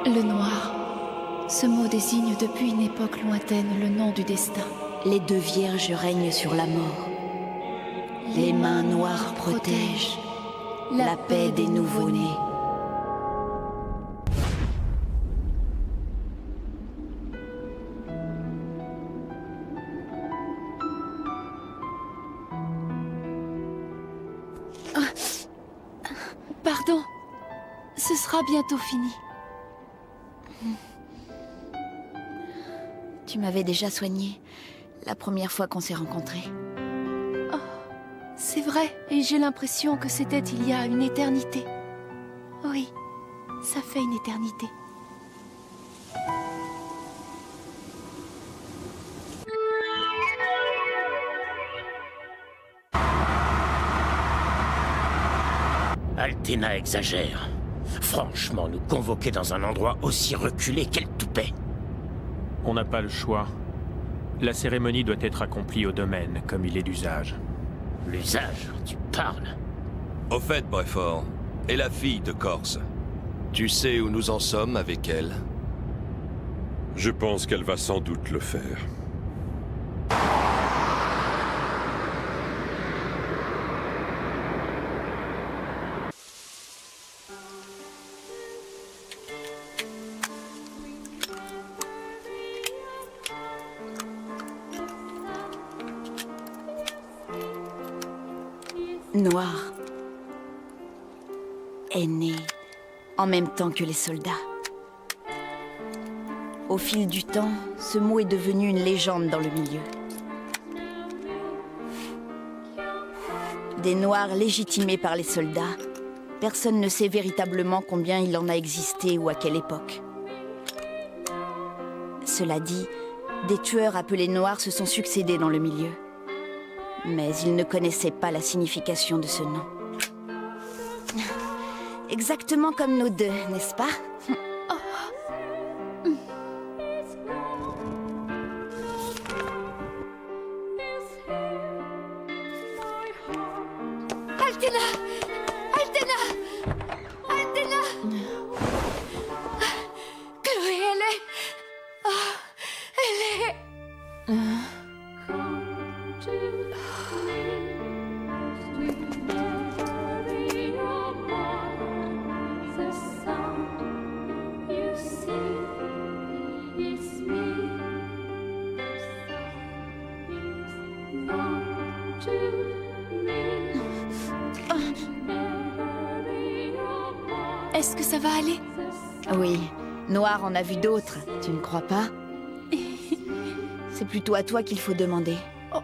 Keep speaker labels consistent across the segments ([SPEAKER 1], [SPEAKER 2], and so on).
[SPEAKER 1] Le noir. Ce mot désigne depuis une époque lointaine le nom du destin.
[SPEAKER 2] Les deux vierges règnent sur la mort. Les mains noires protègent la paix des nouveau-nés.
[SPEAKER 1] Pardon. Ce sera bientôt fini.
[SPEAKER 2] Tu m'avais déjà soignée la première fois qu'on s'est rencontrés.
[SPEAKER 1] Oh, c'est vrai, et j'ai l'impression que c'était il y a une éternité. Oui, ça fait une éternité.
[SPEAKER 3] Althena exagère. Franchement, nous convoquer dans un endroit aussi reculé, quel toupet.
[SPEAKER 4] On n'a pas le choix. La cérémonie doit être accomplie au domaine, comme il est d'usage.
[SPEAKER 3] L'usage, tu parles.
[SPEAKER 5] Au fait, Brefort, et la fille de Corse, tu sais où nous en sommes avec elle?
[SPEAKER 6] Je pense qu'elle va sans doute le faire.
[SPEAKER 2] Noir est né en même temps que les soldats. Au fil du temps, ce mot est devenu une légende dans le milieu. Des Noirs légitimés par les soldats, personne ne sait véritablement combien il en a existé ou à quelle époque. Cela dit, des tueurs appelés Noirs se sont succédés dans le milieu. Mais ils ne connaissaient pas la signification de ce nom. Exactement comme nous deux, n'est-ce pas?
[SPEAKER 1] Althena! Althena! Althena! Chloé, elle est... Oh, elle est... Est-ce que ça va aller?
[SPEAKER 2] Oui, Noir en a vu d'autres, tu ne crois pas? C'est plutôt à toi qu'il faut demander.
[SPEAKER 1] Oh.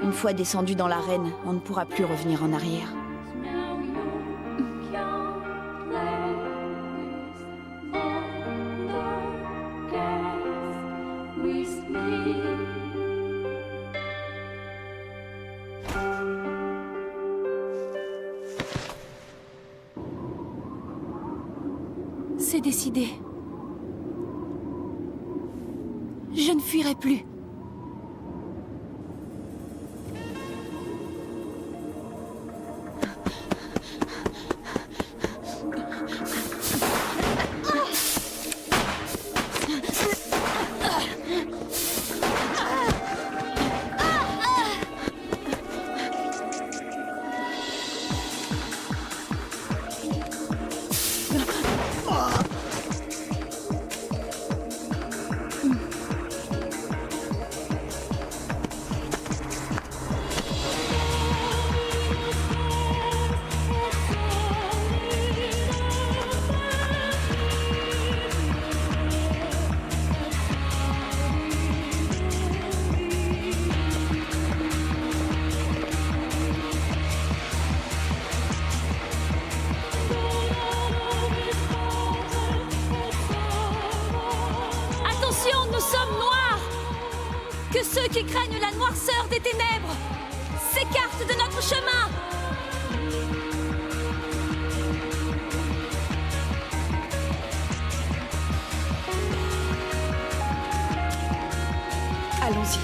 [SPEAKER 2] Une fois descendu dans l'arène, on ne pourra plus revenir en arrière.
[SPEAKER 1] C'est décidé. Je ne fuirai plus. Nous sommes noirs! Que ceux qui craignent la noirceur des ténèbres s'écartent de notre chemin! Allons-y.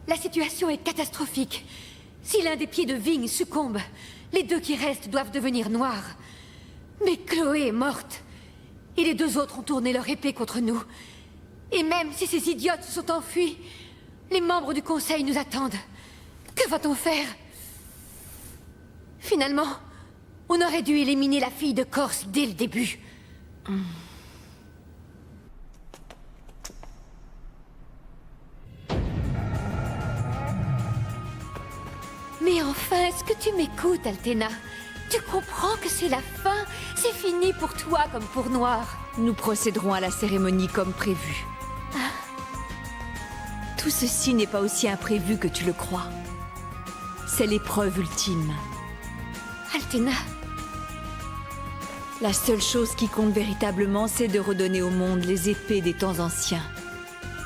[SPEAKER 7] La situation est catastrophique. Si l'un des pieds de vigne succombe, les deux qui restent doivent devenir noirs. Mais Chloé est morte. Et les deux autres ont tourné leur épée contre nous. Et même si ces idiotes se sont enfuis, les membres du conseil nous attendent. Que va-t-on faire? Finalement, on aurait dû éliminer la fille de Corse dès le début. Mais enfin, est-ce que tu m'écoutes, Altena? Tu comprends que c'est la fin? C'est fini pour toi comme pour Noir.
[SPEAKER 2] Nous procéderons à la cérémonie comme prévu. Tout ceci n'est pas aussi imprévu que tu le crois. C'est l'épreuve ultime.
[SPEAKER 7] Altena,
[SPEAKER 2] La seule chose qui compte véritablement, c'est de redonner au monde les épées des temps anciens.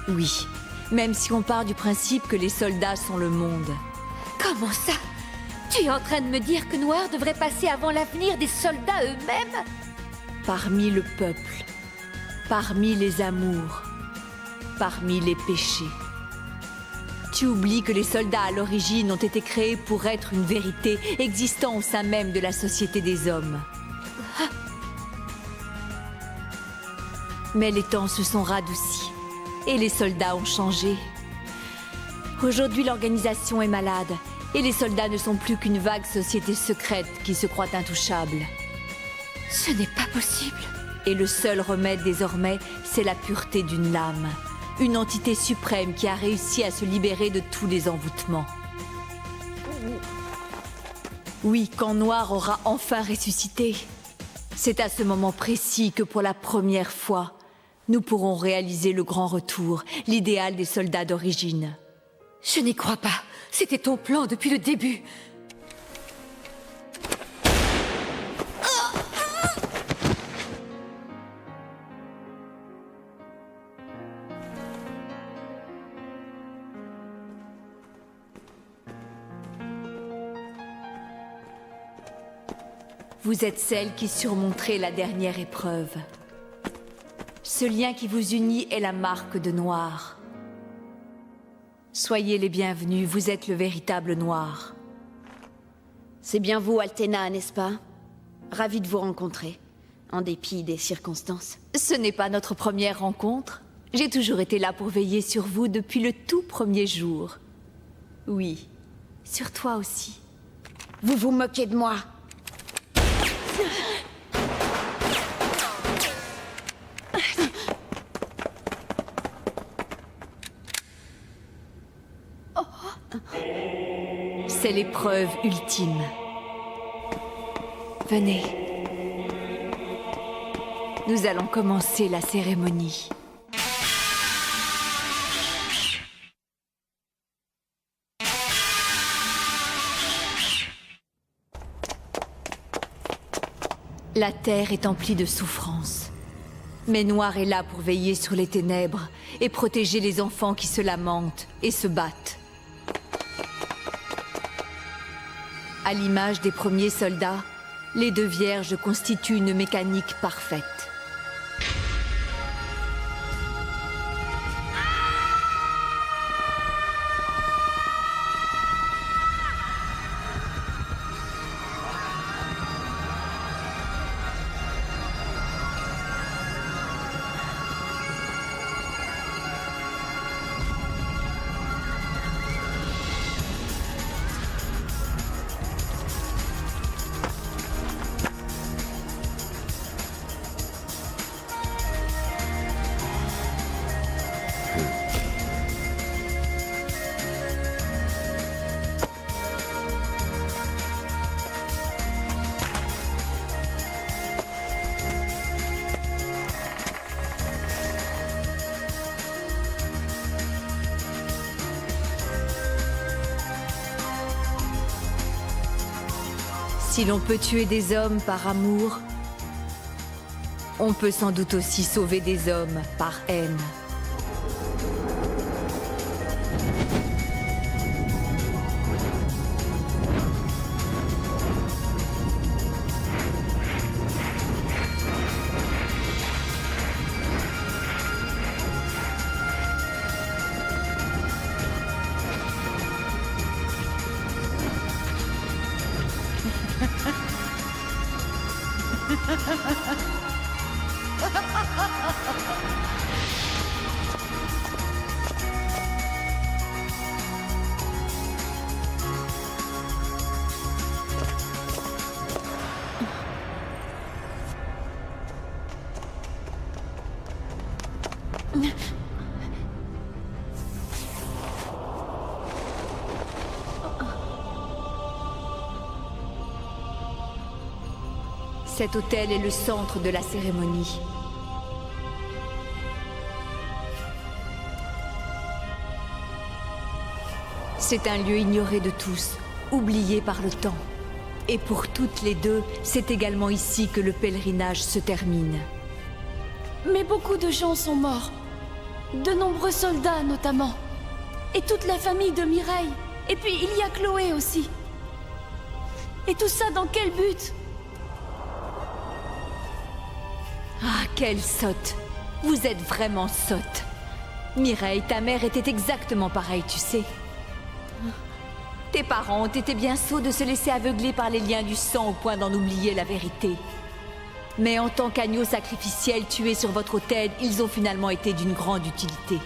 [SPEAKER 2] Oui, même si on part du principe que les soldats sont le monde.
[SPEAKER 7] comment ça? Tu es en train de me dire que Noir devrait passer avant l'avenir des soldats eux-mêmes?
[SPEAKER 2] Parmi le peuple, parmi les amours, parmi les péchés. Tu oublies que les soldats à l'origine ont été créés pour être une vérité existant au sein même de la société des hommes. Mais les temps se sont radoucis et les soldats ont changé. Aujourd'hui, l'organisation est malade et les soldats ne sont plus qu'une vague société secrète qui se croit intouchable.
[SPEAKER 7] Ce n'est pas possible.
[SPEAKER 2] Et le seul remède désormais, c'est la pureté d'une lame. Une entité suprême qui a réussi à se libérer de tous les envoûtements. Oui, quand Noir aura enfin ressuscité, c'est à ce moment précis que pour la première fois, nous pourrons réaliser le grand retour, l'idéal des soldats d'origine.
[SPEAKER 7] Je n'y crois pas. C'était ton plan depuis le début.
[SPEAKER 2] Vous êtes celle qui surmonterez la dernière épreuve. Ce lien qui vous unit est la marque de Noir. Soyez les bienvenus, vous êtes le véritable Noir.
[SPEAKER 8] C'est bien vous, Altena, n'est-ce pas? Ravi de vous rencontrer, en dépit des circonstances.
[SPEAKER 2] Ce n'est pas notre première rencontre. J'ai toujours été là pour veiller sur vous depuis le tout premier jour. Oui, sur toi aussi.
[SPEAKER 8] Vous vous moquez de moi?
[SPEAKER 2] C'est l'épreuve ultime. Venez. Nous allons commencer la cérémonie. La terre est emplie de souffrances. Mais Noir est là pour veiller sur les ténèbres et protéger les enfants qui se lamentent et se battent. À l'image des premiers soldats, les deux vierges constituent une mécanique parfaite. Si l'on peut tuer des hommes par amour, On peut sans doute aussi sauver des hommes par haine. Cet hôtel est le centre de la cérémonie. C'est un lieu ignoré de tous, oublié par le temps. Et pour toutes les deux, c'est également ici que le pèlerinage se termine.
[SPEAKER 1] Mais beaucoup de gens sont morts. De nombreux soldats, notamment. Et toute la famille de Mireille. Et puis, il y a Chloé aussi. Et tout ça dans quel but?
[SPEAKER 2] Ah, quelle sotte! Vous êtes vraiment sotte. Mireille, ta mère était exactement pareille, tu sais. Tes parents ont été bien sots de se laisser aveugler par les liens du sang au point d'en oublier la vérité. Mais en tant qu'agneaux sacrificiels tués sur votre autel, ils ont finalement été d'une grande utilité.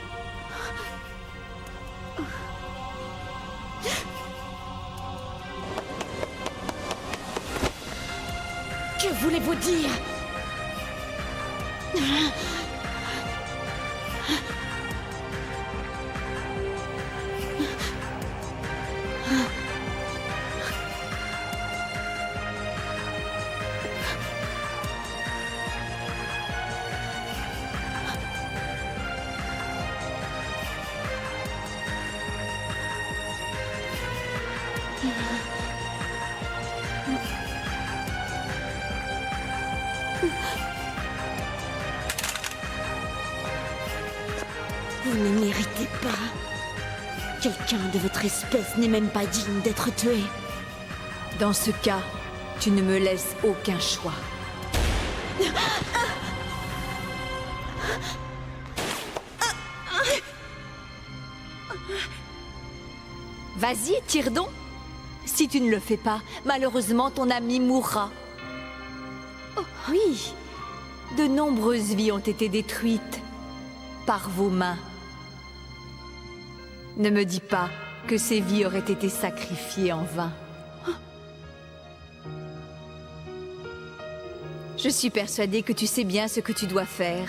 [SPEAKER 8] Que voulez-vous dire? Vous ne méritez pas. Quelqu'un de votre espèce n'est même pas digne d'être tué.
[SPEAKER 2] Dans ce cas, tu ne me laisses aucun choix. Vas-y, tire donc. Si tu ne le fais pas, malheureusement, ton ami mourra. Oh, oui, de nombreuses vies ont été détruites par vos mains. Ne me dis pas que ces vies auraient été sacrifiées en vain. Je suis persuadée que tu sais bien ce que tu dois faire.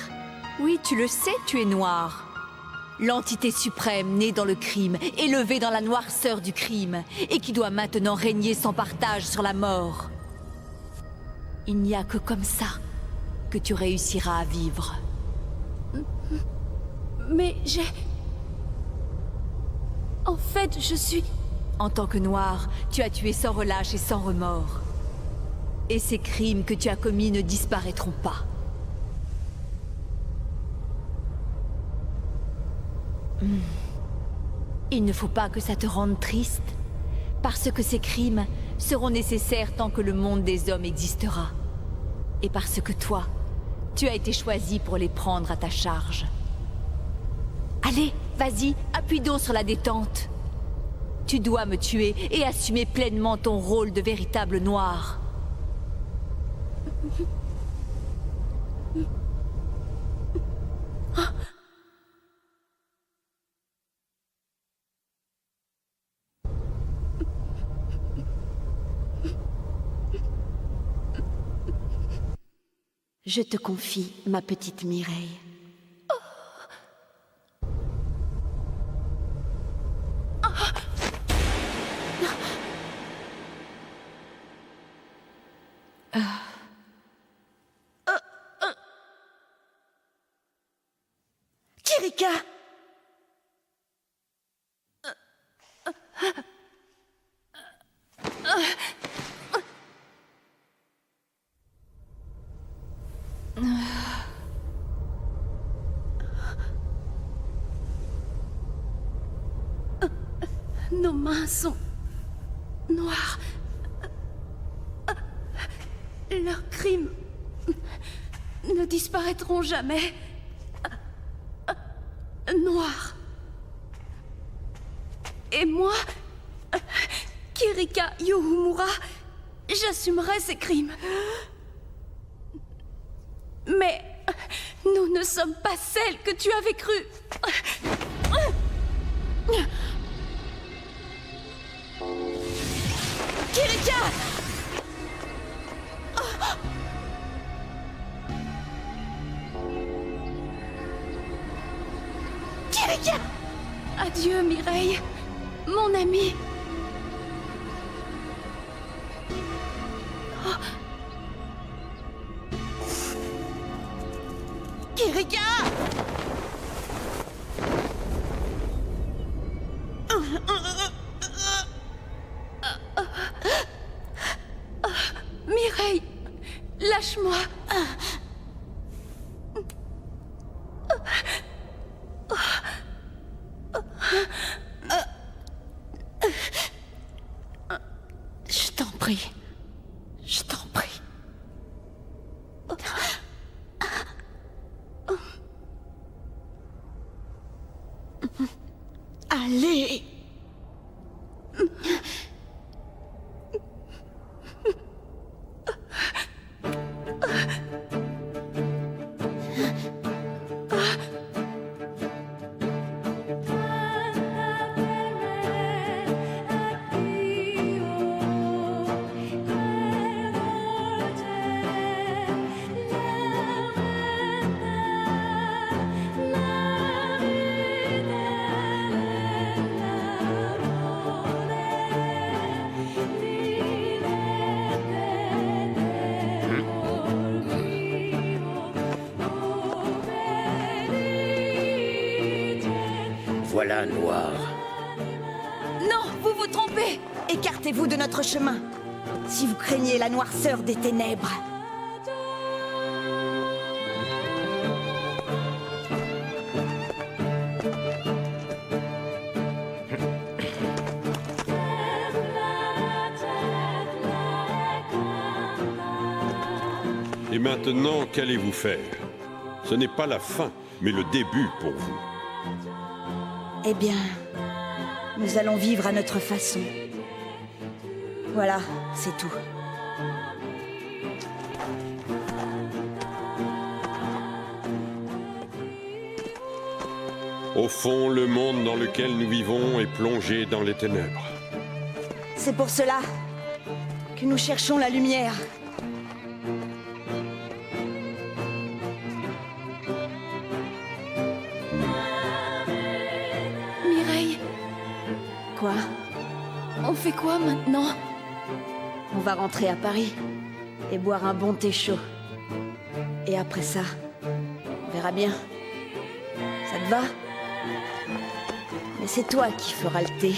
[SPEAKER 2] Oui, tu le sais, tu es noir. L'entité suprême née dans le crime, élevée dans la noirceur du crime, et qui doit maintenant régner sans partage sur la mort. Il n'y a que comme ça que tu réussiras à vivre.
[SPEAKER 1] Mais j'ai... En fait, je suis...
[SPEAKER 2] En tant que noir, tu as tué sans relâche et sans remords. Et ces crimes que tu as commis ne disparaîtront pas. Il ne faut pas que ça te rende triste, parce que ces crimes seront nécessaires tant que le monde des hommes existera. Et parce que toi, tu as été choisi pour les prendre à ta charge. Allez, vas-y, appuie donc sur la détente. Tu dois me tuer et assumer pleinement ton rôle de véritable noir.
[SPEAKER 8] Je te confie, ma petite Mireille. Kirika!
[SPEAKER 1] Nos mains sont noires. Leurs crimes ne disparaîtront jamais. Noirs. Et moi, Kirika Yohumura, j'assumerai ces crimes. Mais nous ne sommes pas celles que tu avais crues. Kirika! Kirika! Adieu, Mireille, mon amie. Kirika! Mireille, lâche-moi. Je t'en prie. Je t'en prie. Allez.
[SPEAKER 3] Voilà, Noir.
[SPEAKER 1] Non, vous vous trompez.
[SPEAKER 8] Écartez-vous de notre chemin, si vous craignez la noirceur des ténèbres.
[SPEAKER 6] Et maintenant, qu'allez-vous faire? Ce n'est pas la fin, mais le début pour vous.
[SPEAKER 8] Eh bien, nous allons vivre à notre façon. Voilà, c'est tout.
[SPEAKER 6] Au fond, le monde dans lequel nous vivons est plongé dans les ténèbres.
[SPEAKER 8] C'est pour cela que nous cherchons la lumière.
[SPEAKER 1] Mireille,
[SPEAKER 8] Quoi?
[SPEAKER 1] on fait quoi maintenant?
[SPEAKER 8] On va rentrer à Paris et boire un bon thé chaud. Et après ça, on verra bien. Ça te va? Mais c'est toi qui feras le thé.